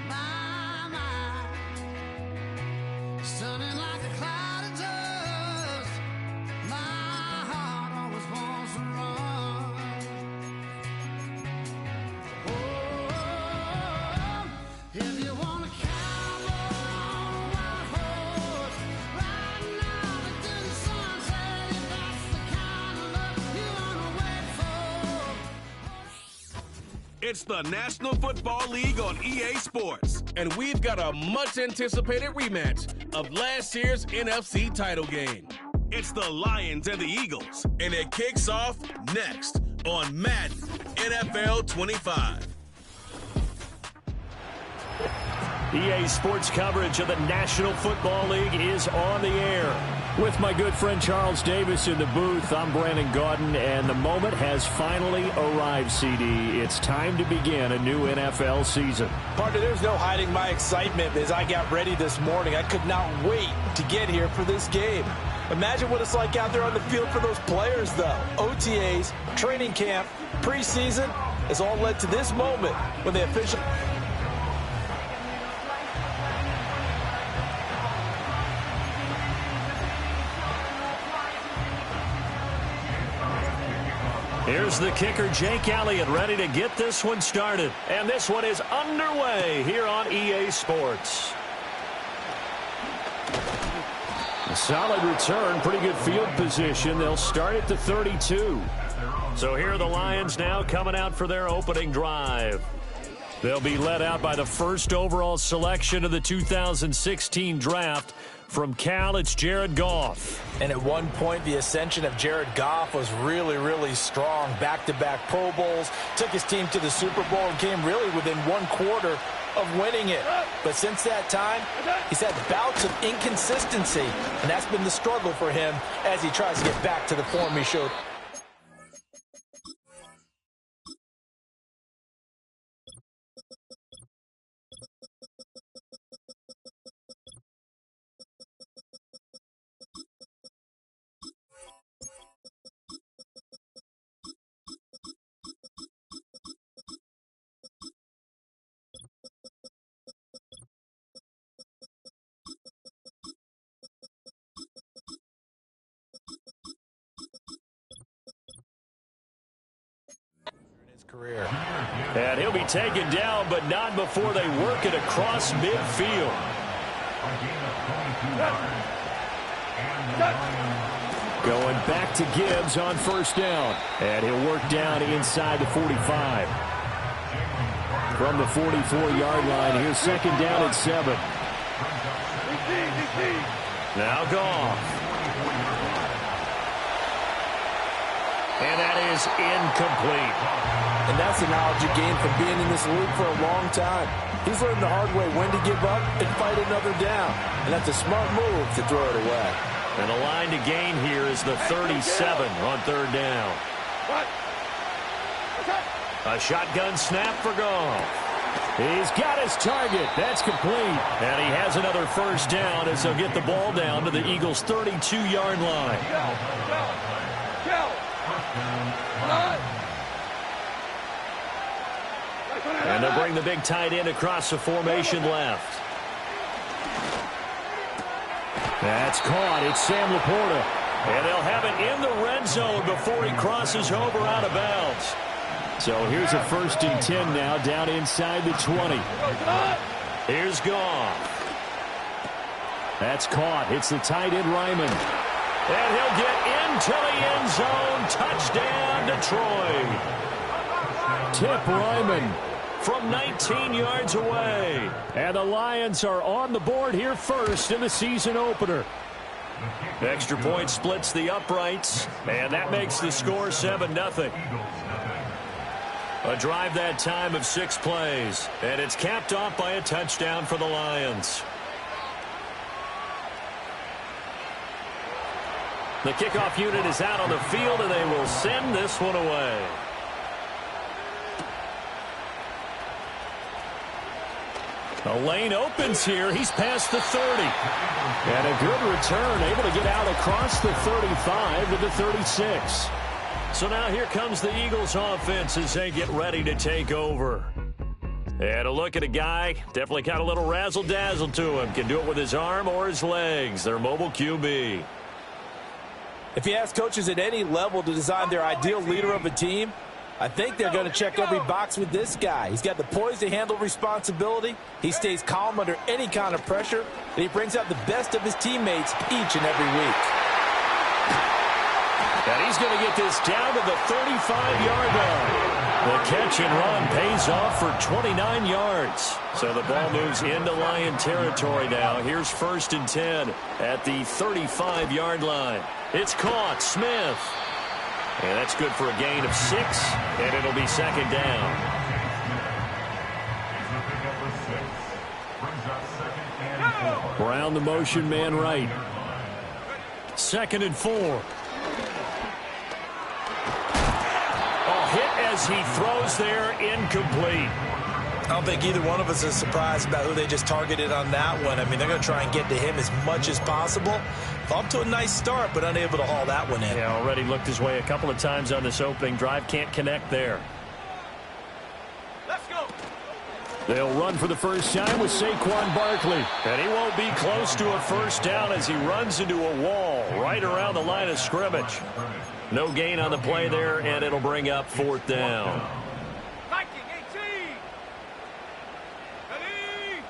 My mind, stunning like a cloud of dust. My heart always wants to run. Oh, if you want to cowboy on a white horse, right now into the sunset, if that's the kind of love you want to wait for. It's the National Football League on EA Sports, and we've got a much-anticipated rematch of last year's NFC title game. It's the Lions and the Eagles, and it kicks off next on Madden NFL 25. EA Sports coverage of the National Football League is on the air. With my good friend Charles Davis in the booth, I'm Brandon Gaudin, and the moment has finally arrived, CD. It's time to begin a new NFL season. Partner, there's no hiding my excitement as I got ready this morning. I could not wait to get here for this game. Imagine what it's like out there on the field for those players, though. OTAs, training camp, preseason has all led to this moment when they officially... Here's the kicker, Jake Elliott, ready to get this one started. And this one is underway here on EA Sports. A solid return, pretty good field position. They'll start at the 32. So here are the Lions now coming out for their opening drive. They'll be led out by the first overall selection of the 2016 draft. From Cal, it's Jared Goff. And at one point, the ascension of Jared Goff was really, really strong. Back-to-back Pro Bowls, took his team to the Super Bowl and came really within one quarter of winning it. But since that time, he's had bouts of inconsistency, and that's been the struggle for him as he tries to get back to the form he showed. Career. And he'll be taken down, but not before they work it across midfield. Going back to Gibbs on first down. And he'll work down inside the 45. From the 44-yard line, here's second down and 7. Now Goff. And that is incomplete. And that's the knowledge you gain from being in this league for a long time. He's learned the hard way when to give up and fight another down. And that's a smart move to throw it away. And the line to gain here is the 37 on third down. A shotgun snap for Goff. He's got his target. That's complete. And he has another first down as they'll get the ball down to the Eagles' 32-yard line. And they'll bring the big tight end across the formation left. That's caught. It's Sam Laporta. And they'll have it in the red zone before he crosses over out of bounds. So here's a 1st and 10 now down inside the 20. Here's Goff. That's caught. It's the tight end Ryman. And he'll get into the end zone. Touchdown, Detroit. Tip Ryman from 19 yards away. And the Lions are on the board here first in the season opener. Extra point splits the uprights, and that makes the score 7-0. A drive that time of 6 plays, and it's capped off by a touchdown for the Lions. The kickoff unit is out on the field, and they will send this one away. The lane opens here. He's past the 30. And a good return, able to get out across the 35 to the 36. So now here comes the Eagles offense as they get ready to take over. And a look at a guy, definitely got a little razzle-dazzle to him. Can do it with his arm or his legs. Their mobile QB. If you ask coaches at any level to design their ideal leader of a team, I think they're going to check every box with this guy. He's got the poise to handle responsibility. He stays calm under any kind of pressure, and he brings out the best of his teammates each and every week. And he's going to get this down to the 35-yard line. The catch and run pays off for 29 yards. So the ball moves into Lion territory now. Here's 1st and 10 at the 35-yard line. It's caught. Smith. And that's good for a gain of 6, and it'll be 2nd down. Brown, the motion man right. 2nd and 4. Hit as he throws there, incomplete. I don't think either one of us is surprised about who they just targeted on that one. I mean, they're going to try and get to him as much as possible. Off to a nice start, but unable to haul that one in. Yeah, already looked his way a couple of times on this opening drive. Can't connect there. Let's go. They'll run for the first time with Saquon Barkley. And he won't be close to a first down as he runs into a wall right around the line of scrimmage. No gain on the play there, and it'll bring up 4th down. Viking 18. Ready.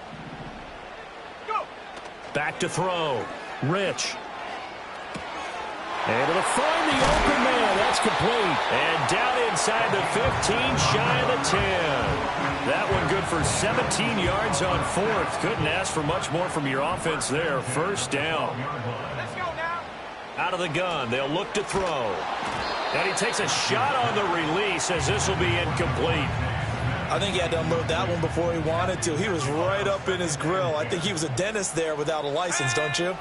Go. Back to throw. Rich. Able to find the open man. That's complete. And down inside the 15, shy of the 10. That one good for 17 yards on 4th. Couldn't ask for much more from your offense there. 1st down. Let's go now. Out of the gun. They'll look to throw. And he takes a shot on the release as this will be incomplete. I think he had to unload that one before he wanted to. He was right up in his grill. I think he was a dentist there without a license, don't you?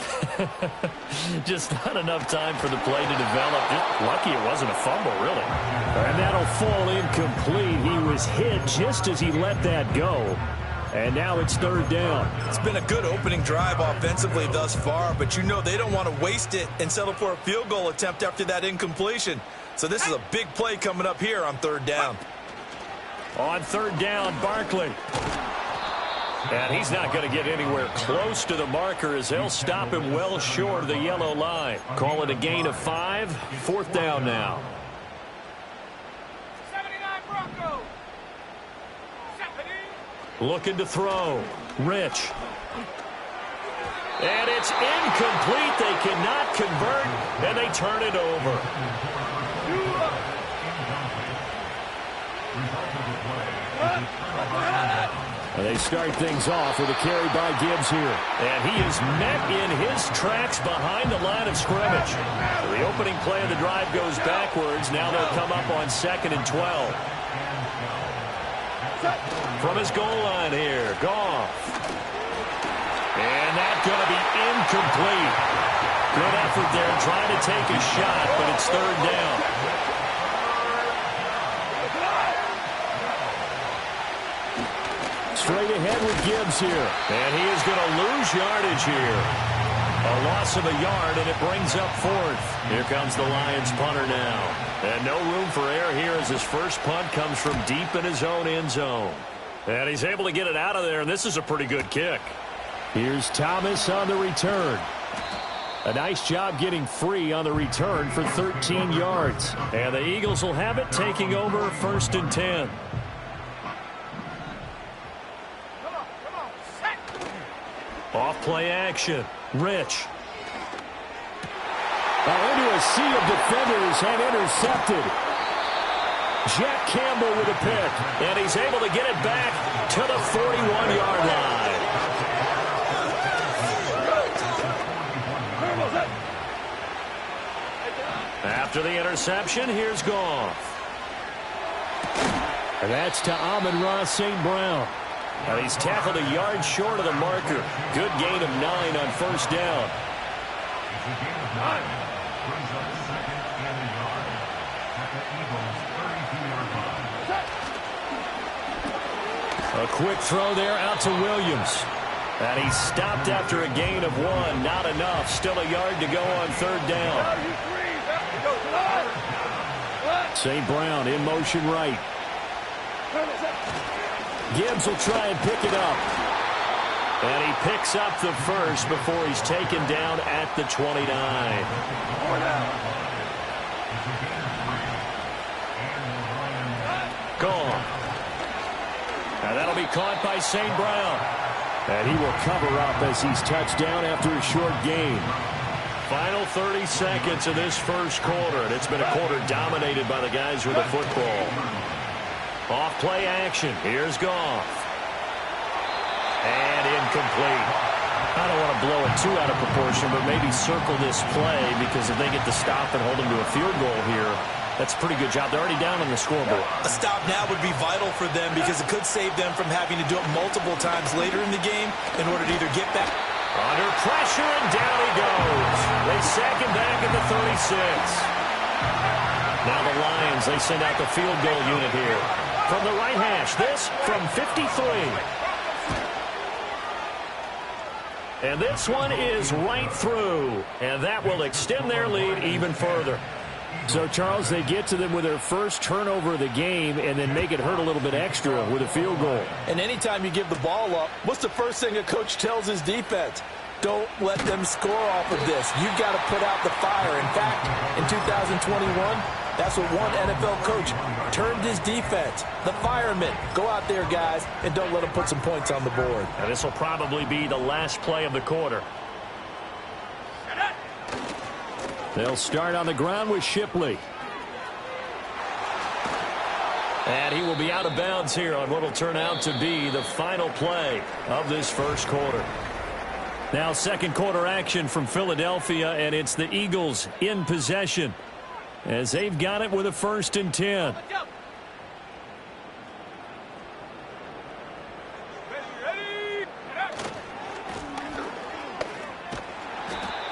Just not enough time for the play to develop. Just lucky it wasn't a fumble, really. And that'll fall incomplete. He was hit just as he let that go. And now it's 3rd down. It's been a good opening drive offensively thus far, but you know they don't want to waste it and settle for a field goal attempt after that incompletion. So this is a big play coming up here on 3rd down. On 3rd down, Barkley. And he's not going to get anywhere close to the marker as they'll stop him well short of the yellow line. Call it a gain of 5. 4th down now. 79 Broncos. 70. Looking to throw. Rich. And it's incomplete. They cannot convert, and they turn it over. And they start things off with a carry by Gibbs here. And he is met in his tracks behind the line of scrimmage. So the opening play of the drive goes backwards. Now they'll come up on 2nd and 12. From his goal line here, Goff. And that's going to be incomplete. Good effort there, trying to take a shot, but it's 3rd down. Straight ahead with Gibbs here. And he is going to lose yardage here. A loss of a yard, and it brings up 4th. Here comes the Lions punter now. And no room for error here as his first punt comes from deep in his own end zone. And he's able to get it out of there, and this is a pretty good kick. Here's Thomas on the return. A nice job getting free on the return for 13 yards. And the Eagles will have it, taking over 1st and 10. Off play action. Rich. Into a sea of defenders and intercepted. Jack Campbell with a pick. And he's able to get it back to the 41-yard line. After the interception, here's Goff. And that's to Amon-Ra St. Brown. And he's tackled a yard short of the marker. Good gain of 9 on 1st down. A quick throw there out to Williams. And he's stopped after a gain of 1. Not enough. Still a yard to go on 3rd down. St. Brown in motion right. Gibbs will try and pick it up. And he picks up the first before he's taken down at the 29. Gone. Now that'll be caught by St. Brown. And he will cover up as he's touched down after a short gain. Final 30 seconds of this first quarter, and it's been a quarter dominated by the guys with the football. Off-play action. Here's Goff. And incomplete. I don't want to blow it too out of proportion, but maybe circle this play because if they get the stop and hold them to a field goal here, that's a pretty good job. They're already down on the scoreboard. A stop now would be vital for them because it could save them from having to do it multiple times later in the game in order to either get back. Under pressure, and down he goes. They sack him back at the 36. Now the Lions, they send out the field goal unit here. From the right hash, this from 53. And this one is right through. And that will extend their lead even further. So, Charles, they get to them with their first turnover of the game and then make it hurt a little bit extra with a field goal. And anytime you give the ball up, what's the first thing a coach tells his defense? Don't let them score off of this. You've got to put out the fire. In fact, in 2021, that's what one NFL coach termed his defense. The firemen. Go out there, guys, and don't let them put some points on the board. Now, this will probably be the last play of the quarter. They'll start on the ground with Shipley. And he will be out of bounds here on what will turn out to be the final play of this first quarter. Now second quarter action from Philadelphia, and it's the Eagles in possession as they've got it with a 1st and 10.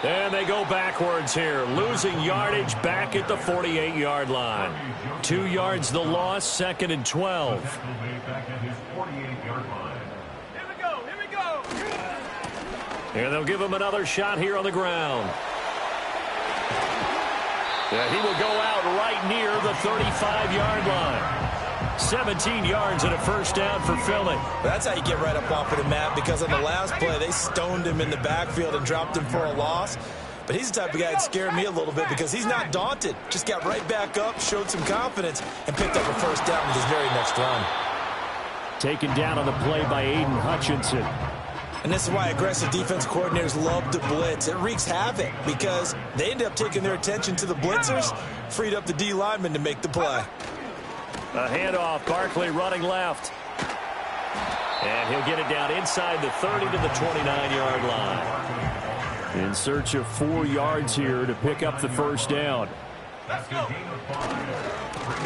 And they go backwards here, losing yardage back at the 48-yard line. 2 yards the loss, 2nd and 12. Here we go. And they'll give him another shot here on the ground. Yeah, he will go out right near the 35-yard line. 17 yards and a first down for Philly. That's how you get right up off of the mat, because on the last play, they stoned him in the backfield and dropped him for a loss. But he's the type of guy that scared me a little bit because he's not daunted. Just got right back up, showed some confidence, and picked up a first down with his very next run. Taken down on the play by Aiden Hutchinson. And this is why aggressive defense coordinators love to blitz. It wreaks havoc because they end up taking their attention to the blitzers, freed up the D lineman to make the play. A handoff, Barkley running left. And he'll get it down inside the 30 to the 29-yard line. In search of 4 yards here to pick up the first down.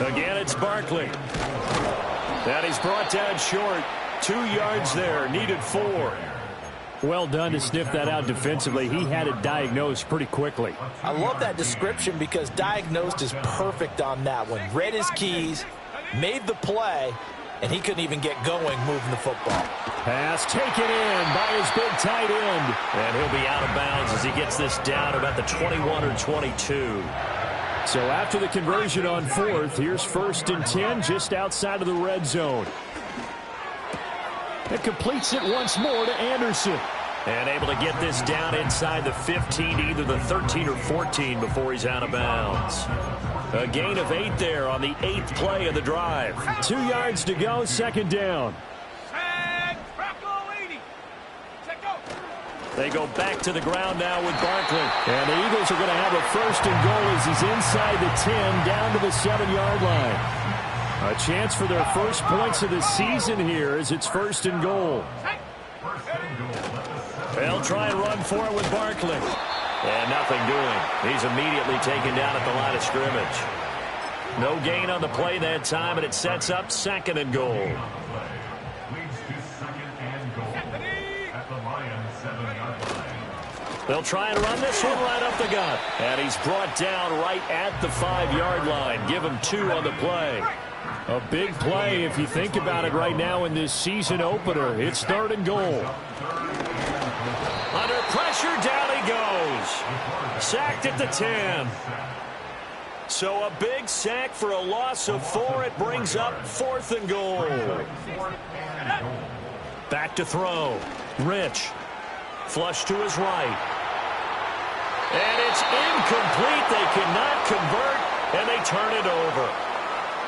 Again, it's Barkley. And he's brought down short. 2 yards there, needed 4. Well done to sniff that out defensively. He had it diagnosed pretty quickly. I love that description because diagnosed is perfect on that one. Read his keys, made the play, and he couldn't even get going moving the football. Pass taken in by his big tight end. And he'll be out of bounds as he gets this down about the 21 or 22. So after the conversion on 4th, here's 1st and 10 just outside of the red zone. It completes it once more to Anderson. And able to get this down inside the 15, either the 13 or 14 before he's out of bounds. A gain of 8 there on the 8th play of the drive. 2 yards to go, 2nd down. They go back to the ground now with Barkley. And the Eagles are going to have a 1st and goal as he's inside the 10, down to the 7-yard line. A chance for their first points of the season here as it's 1st and goal. They'll try and run for it with Barkley. And nothing doing. He's immediately taken down at the line of scrimmage. No gain on the play that time, and it sets up 2nd and goal. They'll try and run this one right up the gut. And he's brought down right at the 5-yard line. Give him 2 on the play. A big play if you think about it right now in this season opener. It's 3rd and goal. Under pressure, down he goes. Sacked at the 10. So a big sack for a loss of 4. It brings up 4th and goal. Back to throw. Rich. Flush to his right. And it's incomplete. They cannot convert, and they turn it over.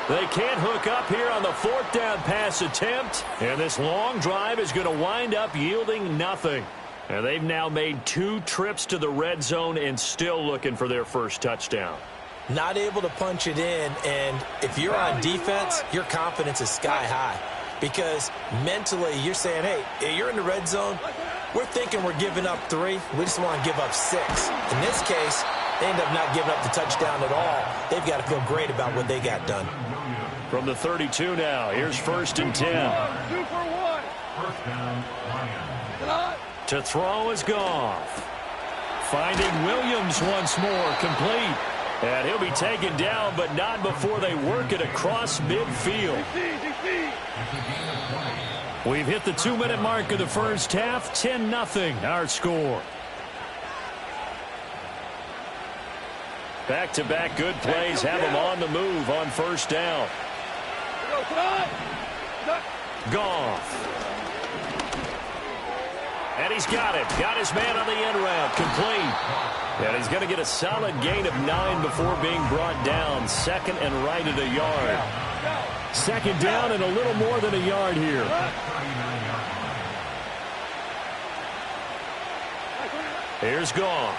They can't hook up here on the 4th down pass attempt, and this long drive is going to wind up yielding nothing. And they've now made 2 trips to the red zone and still looking for their first touchdown. Not able to punch it in, and if you're on defense, your confidence is sky high. Because mentally, you're saying, hey, you're in the red zone. We're thinking we're giving up 3. We just want to give up 6. In this case, they end up not giving up the touchdown at all. They've got to feel great about what they got done. From the 32 now, here's 1st and 10. 2 for 1. To throw is Goff. Finding Williams once more, complete. And he'll be taken down, but not before they work it across midfield. We've hit the 2-minute mark of the first half. 10-0 our score. Back-to-back good plays have them on the move on 1st down. Goff. And he's got it. Got his man on the end route. Complete. And he's going to get a solid gain of 9 before being brought down. 2nd and right at a yard. 2nd down and a little more than a yard here. Here's Goff.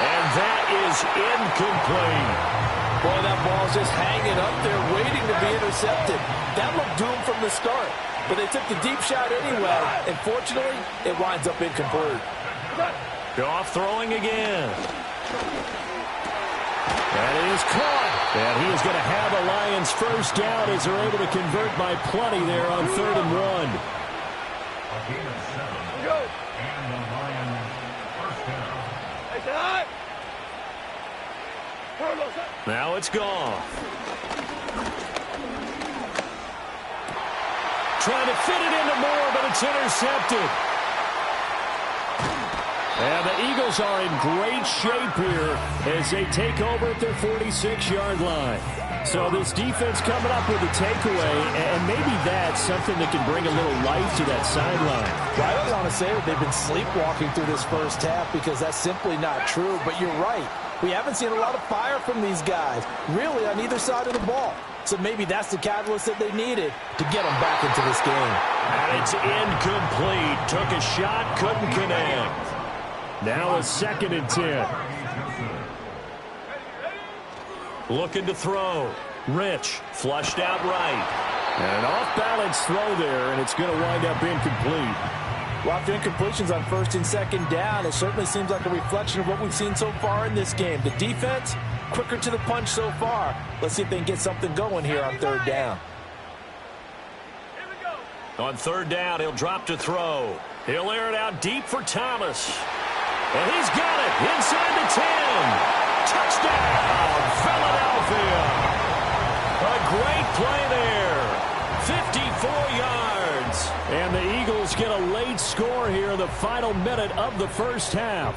And that is incomplete. Boy, that ball's just hanging up there waiting to be intercepted. That looked doomed from the start. But they took the deep shot anyway, and fortunately, it winds up incomplete. Goff throwing again. And it is caught. And he is going to have the Lions first down as they're able to convert by plenty there on 3rd and 1. Now it's Goff. Trying to fit it into Moore, but it's intercepted. And the Eagles are in great shape here as they take over at their 46-yard line. So this defense coming up with a takeaway, and maybe that's something that can bring a little life to that sideline. Well, I don't want to say that they've been sleepwalking through this first half because that's simply not true, but you're right. We haven't seen a lot of fire from these guys, really on either side of the ball. So maybe that's the catalyst that they needed to get them back into this game. And it's incomplete. Took a shot, couldn't connect. Now a 2nd and 10. Looking to throw. Rich, flushed out right. And an off-balance throw there, and it's going to wind up incomplete. Well, after incompletions on 1st and 2nd down, it certainly seems like a reflection of what we've seen so far in this game. The defense, quicker to the punch so far. Let's see if they can get something going here on 3rd down. On 3rd down, he'll drop to throw. He'll air it out deep for Thomas. And he's got it inside the 10. Touchdown, Philadelphia. A great play there. 54 yards. And the Eagles get a late score here in the final minute of the first half.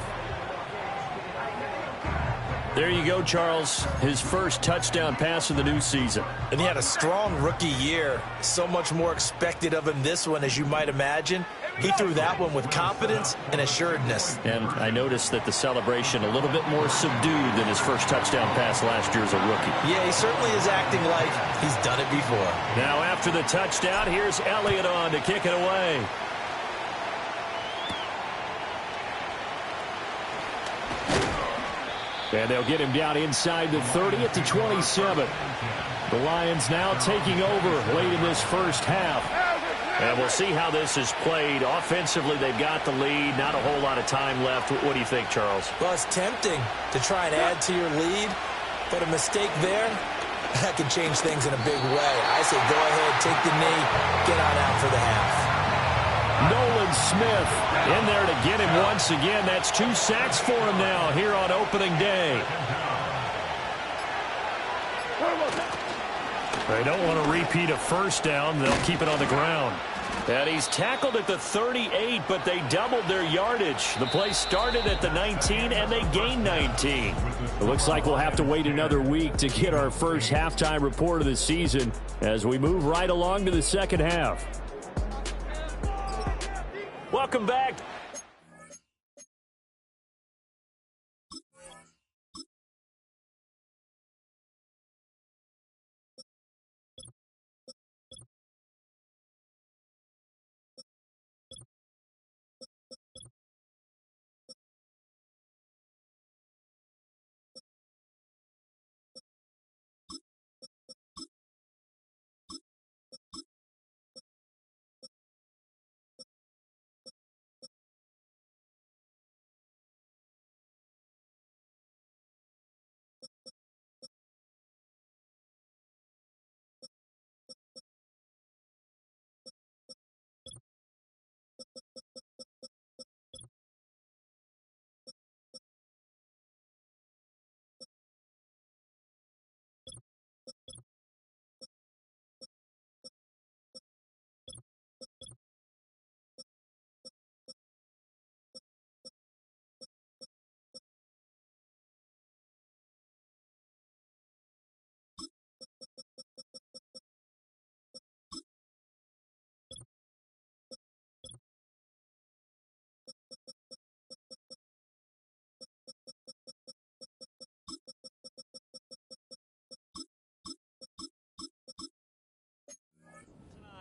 There you go, Charles. His first touchdown pass of the new season. And he had a strong rookie year. So much more expected of him this one, as you might imagine. He threw that one with confidence and assuredness. And I noticed that the celebration a little bit more subdued than his first touchdown pass last year as a rookie. Yeah, he certainly is acting like he's done it before. Now after the touchdown, here's Elliott on to kick it away. And they'll get him down inside the 30 at the 27. The Lions now taking over late in this first half. And we'll see how this is played. Offensively, they've got the lead. Not a whole lot of time left. What do you think, Charles? Well, it's tempting to try and add to your lead, but a mistake there, that can change things in a big way. I say go ahead, take the knee, get on out for the half. Nolan Smith in there to get him once again. That's 2 sacks for him now here on opening day. They don't want to repeat a first down. They'll keep it on the ground. And he's tackled at the 38, but they doubled their yardage. The play started at the 19, and they gained 19. It looks like we'll have to wait another week to get our first halftime report of the season as we move right along to the second half. Welcome back.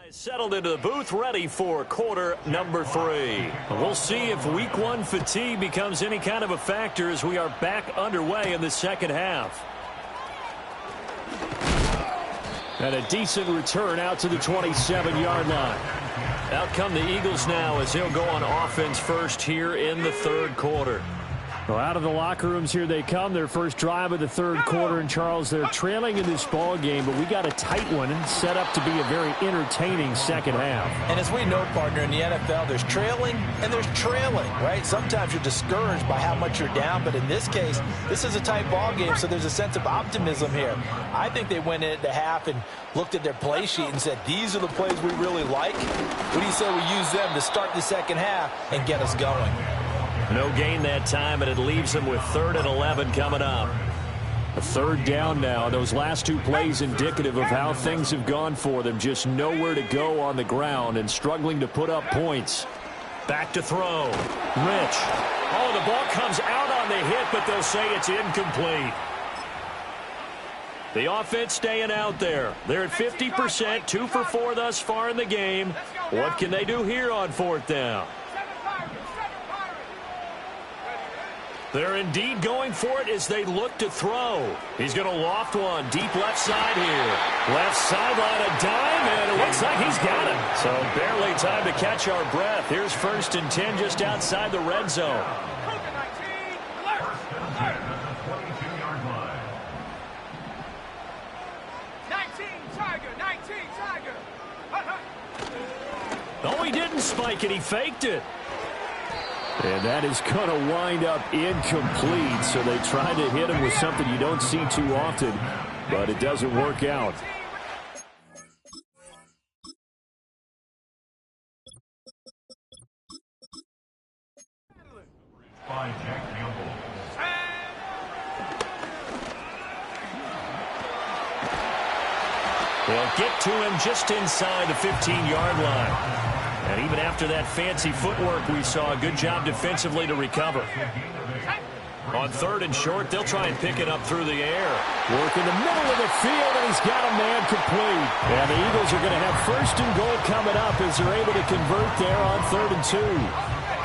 Settled into the booth, ready for quarter number 3. We'll see if week 1 fatigue becomes any kind of a factor as we are back underway in the second half. And a decent return out to the 27-yard line. Out come the Eagles now as they'll go on offense first here in the third quarter. Well, out of the locker rooms here they come. Their first drive of the third quarter. And, Charles, they're trailing in this ball game, but we got a tight one and set up to be a very entertaining second half. And as we know, partner, in the NFL, there's trailing and there's trailing, right? Sometimes you're discouraged by how much you're down, but in this case, this is a tight ball game, so there's a sense of optimism here. I think they went into half and looked at their play sheet and said, these are the plays we really like. What do you say we use them to start the second half and get us going? No gain that time, and it leaves them with 3rd and 11 coming up. A third down now. Those last two plays indicative of how things have gone for them. Just nowhere to go on the ground and struggling to put up points. Back to throw. Rich. Oh, the ball comes out on the hit, but they'll say it's incomplete. The offense staying out there. They're at 50%, 2 for 4 thus far in the game. What can they do here on 4th down? They're indeed going for it as they look to throw. He's going to loft one deep left side here. Left sideline, a dime, and it looks like he's got it. So barely time to catch our breath. Here's 1st and 10 just outside the red zone. 19, Tiger. Oh, he didn't spike it. He faked it. And that is going to wind up incomplete, so they try to hit him with something you don't see too often, but it doesn't work out. They'll get to him just inside the 15-yard line. And even after that fancy footwork we saw, a good job defensively to recover. On 3rd and short, they'll try and pick it up through the air. Work in the middle of the field, and he's got a man complete. And the Eagles are going to have 1st and goal coming up as they're able to convert there on 3rd and 2.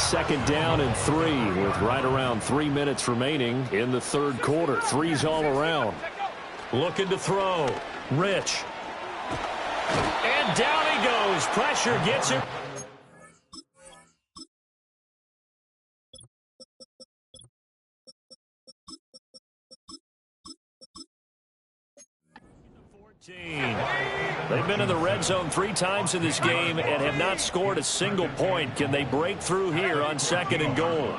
2nd down and 3 with right around 3 minutes remaining in the third quarter. 3's all around. Looking to throw. Rich. And down he goes. Pressure gets him. They've been in the red zone 3 times in this game and have not scored a single point. Can they break through here on 2nd and goal?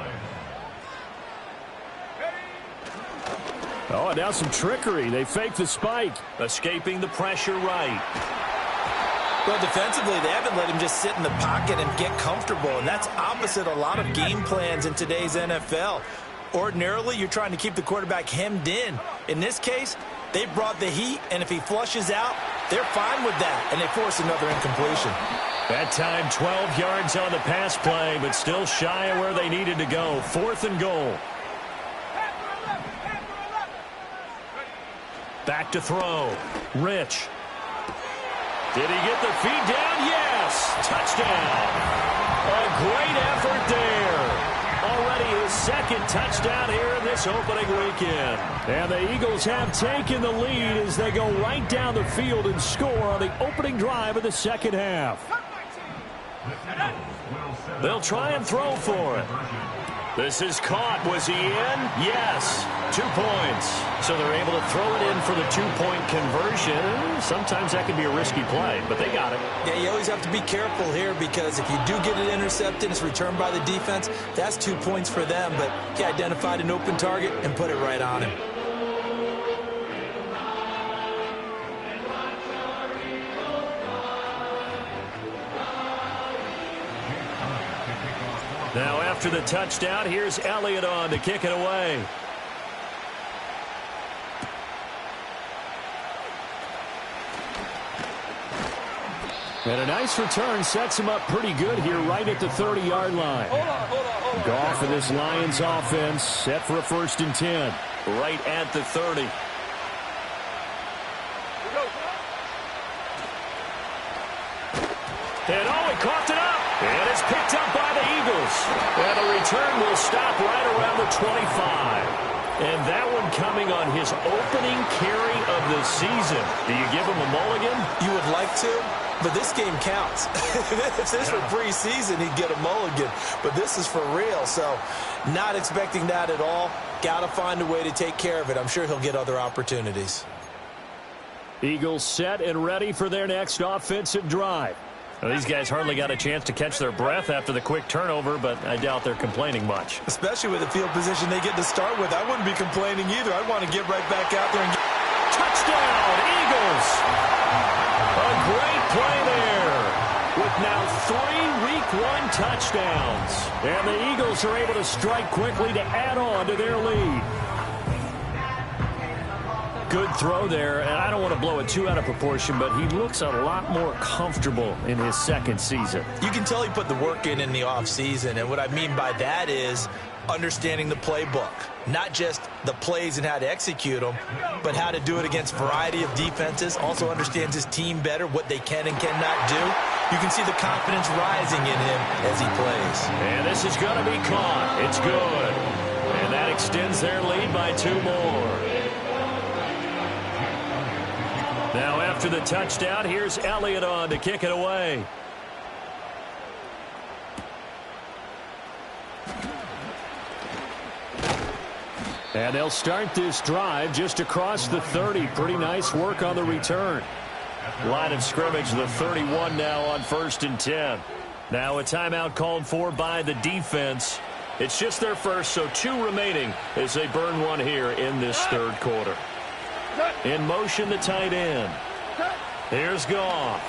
Oh, and now some trickery. They fake the spike. Escaping the pressure right. Well, defensively, they haven't let him just sit in the pocket and get comfortable, and that's opposite a lot of game plans in today's NFL. Ordinarily, you're trying to keep the quarterback hemmed in. In this case, they brought the heat, and if he flushes out, they're fine with that, and they force another incompletion. That time, 12 yards on the pass play, but still shy of where they needed to go. 4th and goal. Back to throw. Rich. Did he get the feed down? Yes! Touchdown! A great effort there. Already his second touchdown here in this opening weekend. And the Eagles have taken the lead as they go right down the field and score on the opening drive of the second half. They'll try and throw for it. This is caught. Was he in? Yes. 2 points. So they're able to throw it in for the 2-point conversion. Sometimes that can be a risky play, but they got it. Yeah, you always have to be careful here because if you do get it intercepted, it's returned by the defense, that's 2 points for them. But he identified an open target and put it right on him. Now after the touchdown, here's Elliott on to kick it away. And a nice return sets him up pretty good here right at the 30-yard line. Hold on. Goff for this Lions offense set for a 1st and 10. Right at the 30. And he coughed it up. And it's picked up by the Eagles. And the return will stop right around the 25. And that one coming on his opening carry of the season. Do you give him a mulligan? You would like to, but this game counts. If this were preseason, he'd get a mulligan. But this is for real, so not expecting that at all. Got to find a way to take care of it. I'm sure he'll get other opportunities. Eagles set and ready for their next offensive drive. Well, these guys hardly got a chance to catch their breath after the quick turnover, but I doubt they're complaining much. Especially with the field position they get to start with. I wouldn't be complaining either. I'd want to get right back out there and get... Touchdown, Eagles! A great play there with now 3 Week 1 touchdowns. And the Eagles are able to strike quickly to add on to their lead. Good throw there, and I don't want to blow it too out of proportion, but he looks a lot more comfortable in his second season. You can tell he put the work in the offseason, and what I mean by that is understanding the playbook. Not just the plays and how to execute them, but how to do it against a variety of defenses. Also understands his team better, what they can and cannot do. You can see the confidence rising in him as he plays. And this is going to be caught. It's good. And that extends their lead by 2 more. Now after the touchdown, here's Elliott on to kick it away. And they'll start this drive just across the 30. Pretty nice work on the return. Line of scrimmage, the 31 now on 1st and 10. Now a timeout called for by the defense. It's just their first, so 2 remaining as they burn one here in this 3rd quarter. In motion, the tight end. Here's Goff.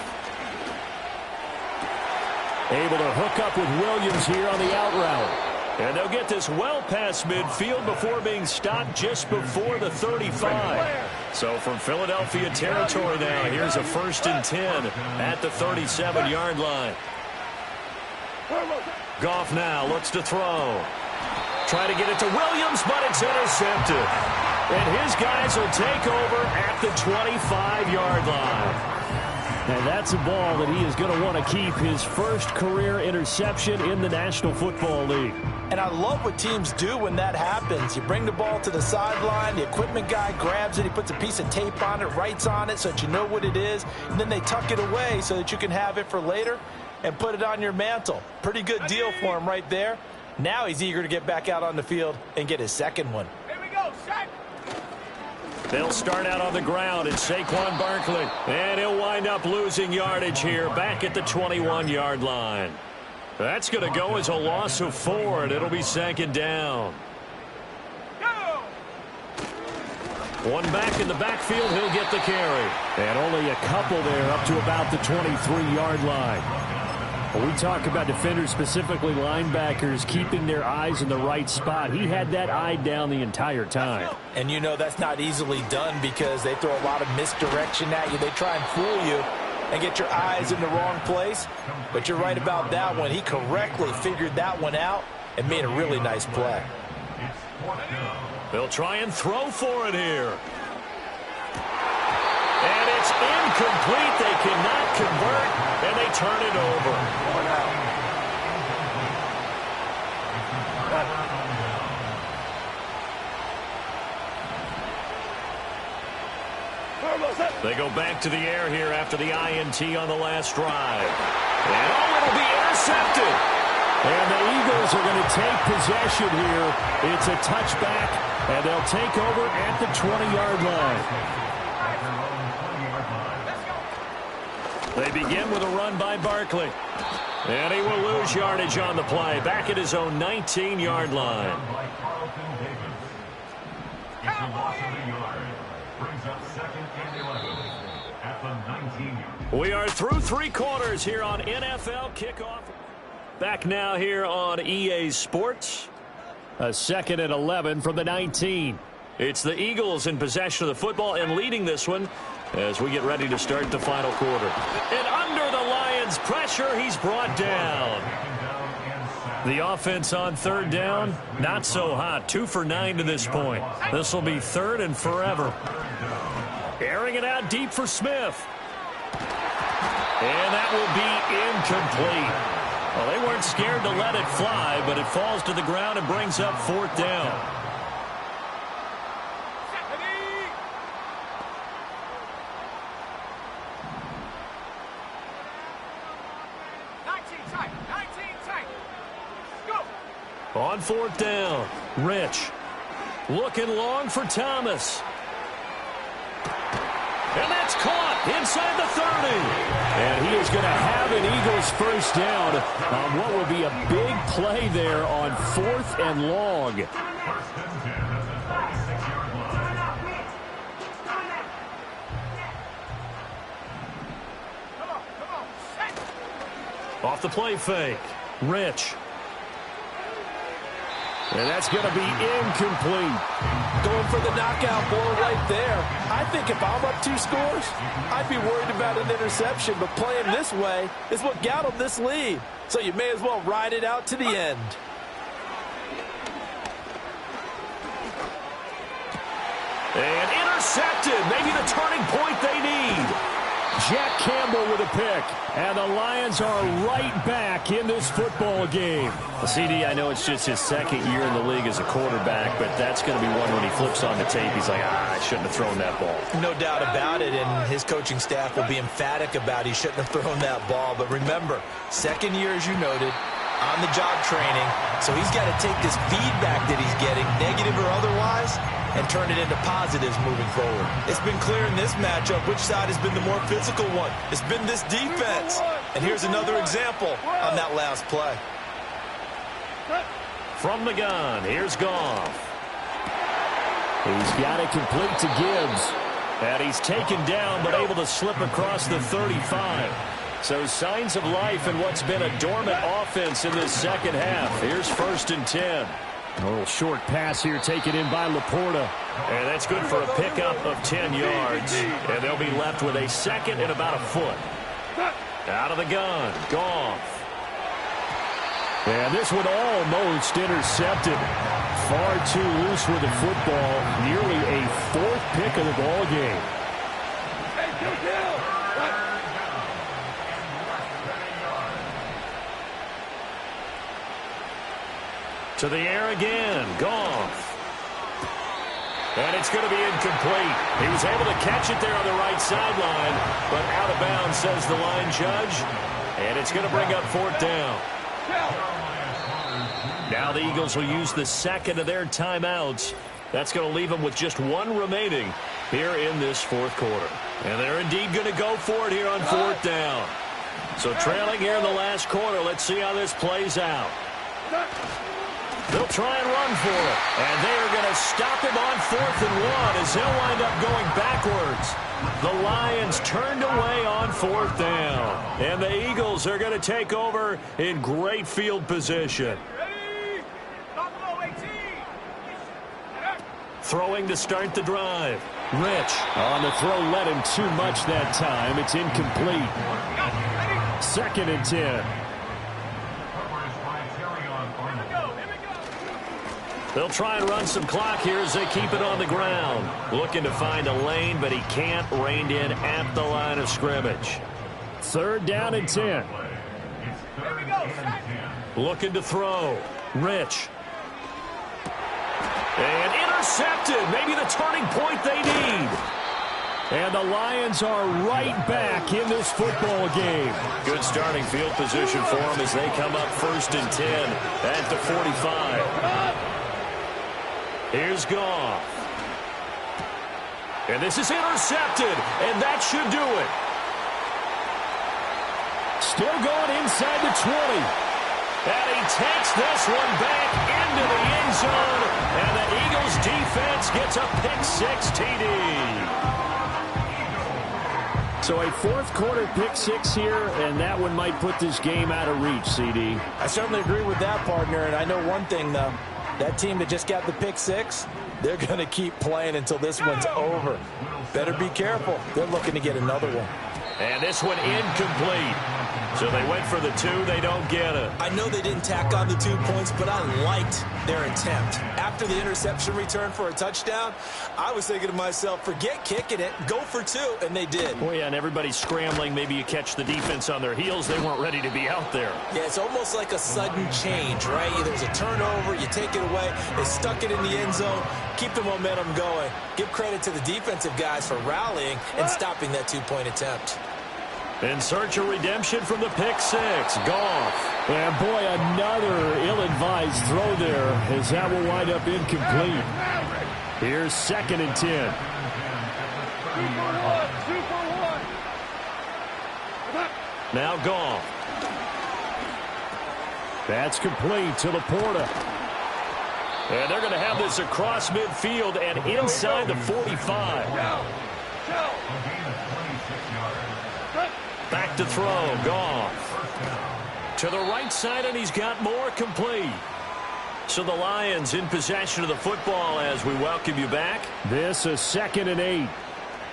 Able to hook up with Williams here on the out route. And they'll get this well past midfield before being stopped just before the 35. So from Philadelphia territory now, here's a 1st and 10 at the 37-yard line. Goff now looks to throw. Try to get it to Williams, but it's intercepted. And his guys will take over at the 25-yard line. And that's a ball that he is going to want to keep, his first career interception in the National Football League. And I love what teams do when that happens. You bring the ball to the sideline, the equipment guy grabs it, he puts a piece of tape on it, writes on it so that you know what it is, and then they tuck it away so that you can have it for later and put it on your mantle. Pretty good deal for him right there. Now he's eager to get back out on the field and get his second one. Here we go, Shaq. They'll start out on the ground. It's Saquon Barkley. And he'll wind up losing yardage here back at the 21-yard line. That's going to go as a loss of 4, and it'll be 2nd down. Go. One back in the backfield, he'll get the carry. And only a couple there up to about the 23-yard line. When we talk about defenders, specifically linebackers, keeping their eyes in the right spot, he had that eye down the entire time. And you know that's not easily done because they throw a lot of misdirection at you. They try and fool you and get your eyes in the wrong place. But you're right about that one. He correctly figured that one out and made a really nice play. They'll try and throw for it here. And it's incomplete. They cannot convert, and they turn it over. They go back to the air here after the INT on the last drive. And it'll be intercepted. And the Eagles are going to take possession here. It's a touchback, and they'll take over at the 20-yard line. They begin with a run by Barkley. And he will lose yardage on the play. Back at his own 19-yard line. We are through 3 quarters here on NFL Kickoff. Back now here on EA Sports. A 2nd and 11 from the 19. It's the Eagles in possession of the football and leading this one as we get ready to start the final quarter. And under the Lions' pressure, he's brought down. The offense on 3rd down, not so hot. 2 for 9 to this point. This will be 3rd and forever. Airing it out deep for Smith. And that will be incomplete. Well, they weren't scared to let it fly, but it falls to the ground and brings up 4th down. On 4th down, Rich looking long for Thomas. And that's caught inside the 30. And he is going to have an Eagles first down on what will be a big play there on 4th and long. Off the play fake, Rich. And that's going to be incomplete. Going for the knockout blow right there. I think if I'm up 2 scores, I'd be worried about an interception. But playing this way is what got them this lead. So you may as well ride it out to the end. And intercepted. Maybe the turning point they need. Jack Campbell with a pick. And the Lions are right back in this football game. Well, CD, I know it's just his 2nd year in the league as a quarterback, but that's going to be one when he flips on the tape. He's like, I shouldn't have thrown that ball. No doubt about it, and his coaching staff will be emphatic about he shouldn't have thrown that ball. But remember, 2nd year, as you noted, on-the-job training. So he's got to take this feedback that he's getting, negative or otherwise, and turn it into positives moving forward. It's been clear in this matchup which side has been the more physical one. It's been this defense. And here's another example on that last play. From the gun, here's Goff. He's got it complete to Gibbs. And he's taken down but able to slip across the 35. So signs of life in what's been a dormant offense in this 2nd half. Here's 1st and 10. A little short pass here taken in by Laporta. And that's good for a pickup of 10 yards. And they'll be left with a 2nd and about a foot. Out of the gun, Goff. And this one almost intercepted. Far too loose with the football. Nearly a 4th pick of the ball game. To the air again, Goff. And it's going to be incomplete. He was able to catch it there on the right sideline, but out of bounds, says the line judge. And it's going to bring up 4th down. Now the Eagles will use the 2nd of their timeouts. That's going to leave them with just 1 remaining here in this 4th quarter. And they're indeed going to go for it here on 4th down. So trailing here in the last quarter, let's see how this plays out. They'll try and run for it. And they are going to stop him on 4th and 1 as he'll wind up going backwards. The Lions turned away on 4th down. And the Eagles are going to take over in great field position. Throwing to start the drive. Rich on the throw, led him too much that time. It's incomplete. 2nd and 10. They'll try and run some clock here as they keep it on the ground. Looking to find a lane, but he can't. Reined in at the line of scrimmage. 3rd down and 10. Looking to throw. Rich. And intercepted. Maybe the turning point they need. And the Lions are right back in this football game. Good starting field position for them as they come up 1st and 10 at the 45. Here's Goff. And this is intercepted, and that should do it. Still going inside the 20. And he takes this one back into the end zone, and the Eagles defense gets a pick-6 TD. So a 4th quarter pick-6 here, and that one might put this game out of reach, CD. I certainly agree with that, partner, and I know one thing, though. That team that just got the pick-6, they're going to keep playing until this one's over. Better be careful. They're looking to get another one. And this one incomplete. So they went for the 2. They don't get it. I know they didn't tack on the 2 points, but I liked their attempt. After the interception return for a touchdown, I was thinking to myself, forget kicking it, go for 2, and they did. Well, yeah, and everybody's scrambling. Maybe you catch the defense on their heels. They weren't ready to be out there. Yeah, it's almost like a sudden change, right? There's a turnover, you take it away, they stuck it in the end zone, keep the momentum going. Give credit to the defensive guys for rallying and stopping that 2-point attempt. In search of redemption from the pick-6. Goff. And boy, another ill-advised throw there as that will wind up incomplete. Here's 2nd and 10. 2 for 1. Now Goff. That's complete to Laporta. And they're going to have this across midfield and inside the 45. Back to throw. Goff. To the right side, and he's got more, complete. So the Lions in possession of the football as we welcome you back. This is 2nd and 8.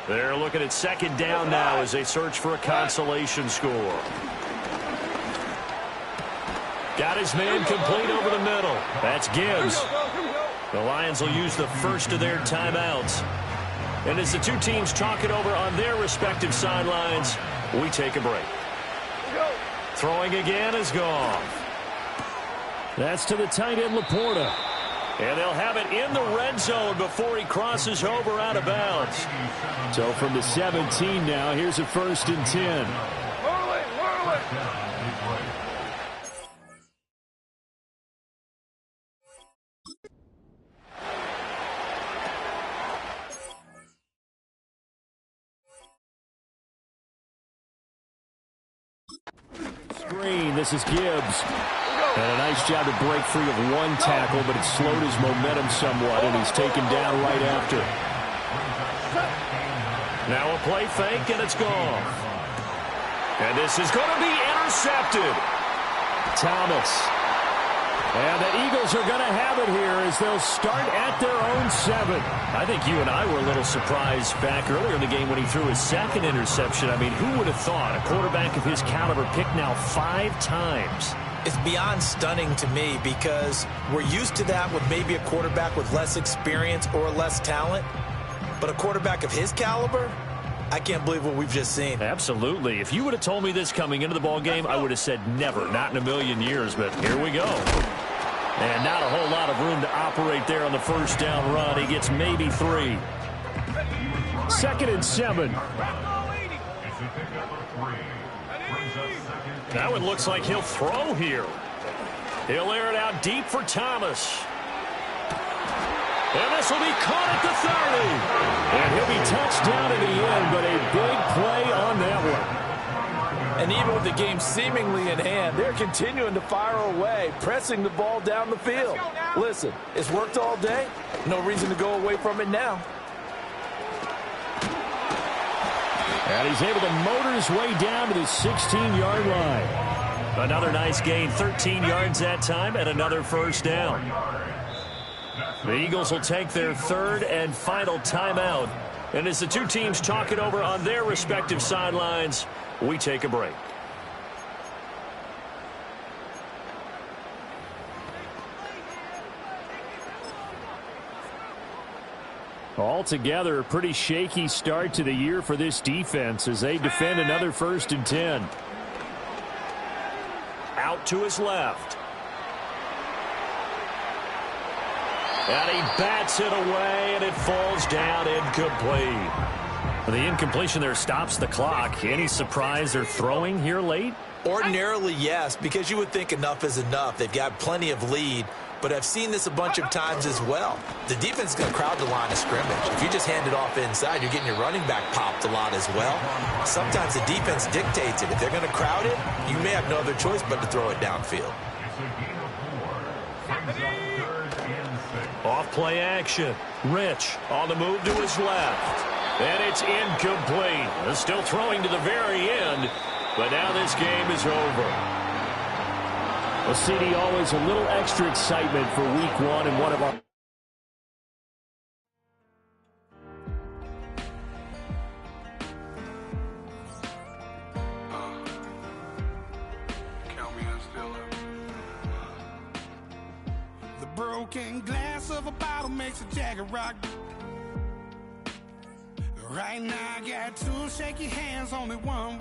They're looking at 2nd down now as they search for a consolation score. Got his man complete over the middle. That's Gibbs. The Lions will use the first of their timeouts. And as the two teams talk it over on their respective sidelines, we take a break. Throwing again is Goff. That's to the tight end, Laporta. And they'll have it in the red zone before he crosses over out of bounds. So from the 17 now, here's a 1st and 10. Screen, this is Gibbs. And a nice job to break free of one tackle, but it slowed his momentum somewhat, and he's taken down right after. Now a play fake, and it's gone. And this is going to be intercepted. Thomas. And the Eagles are going to have it here as they'll start at their own 7. I think you and I were a little surprised back earlier in the game when he threw his 2nd interception. I mean, who would have thought a quarterback of his caliber picked now 5 times? It's beyond stunning to me because we're used to that with maybe a quarterback with less experience or less talent. But a quarterback of his caliber, I can't believe what we've just seen. Absolutely. If you would have told me this coming into the ball game, I would have said never, not in a million years. But here we go. And not a whole lot of room to operate there on the 1st down run. He gets maybe 3. 2nd and 7. That one looks like he'll throw here. He'll air it out deep for Thomas. And this will be caught at the 30. And he'll be touched down in the end, but a big play on that one. And even with the game seemingly in hand, they're continuing to fire away, pressing the ball down the field. Listen, it's worked all day. No reason to go away from it now. And he's able to motor his way down to the 16-yard line. Another nice gain, 13 yards that time, and another first down. The Eagles will take their third and final timeout. And as the two teams talk it over on their respective sidelines, we take a break. Altogether, a pretty shaky start to the year for this defense as they defend another 1st and 10. Out to his left. And he bats it away, and it falls down incomplete. The incompletion there stops the clock. Any surprise they're throwing here late? Ordinarily, yes, because you would think enough is enough. They've got plenty of lead, but I've seen this a bunch of times as well. The defense is going to crowd the line of scrimmage. If you just hand it off inside, you're getting your running back popped a lot as well. Sometimes the defense dictates it. If they're going to crowd it, you may have no other choice but to throw it downfield. Off play action. Rich on the move to his left. And it's incomplete. They're still throwing to the very end, but now this game is over. Well, CD, always a little extra excitement for week one and one of our... The broken glass of a bottle makes a jagged rock. Right now I got two shaky hands, only one way.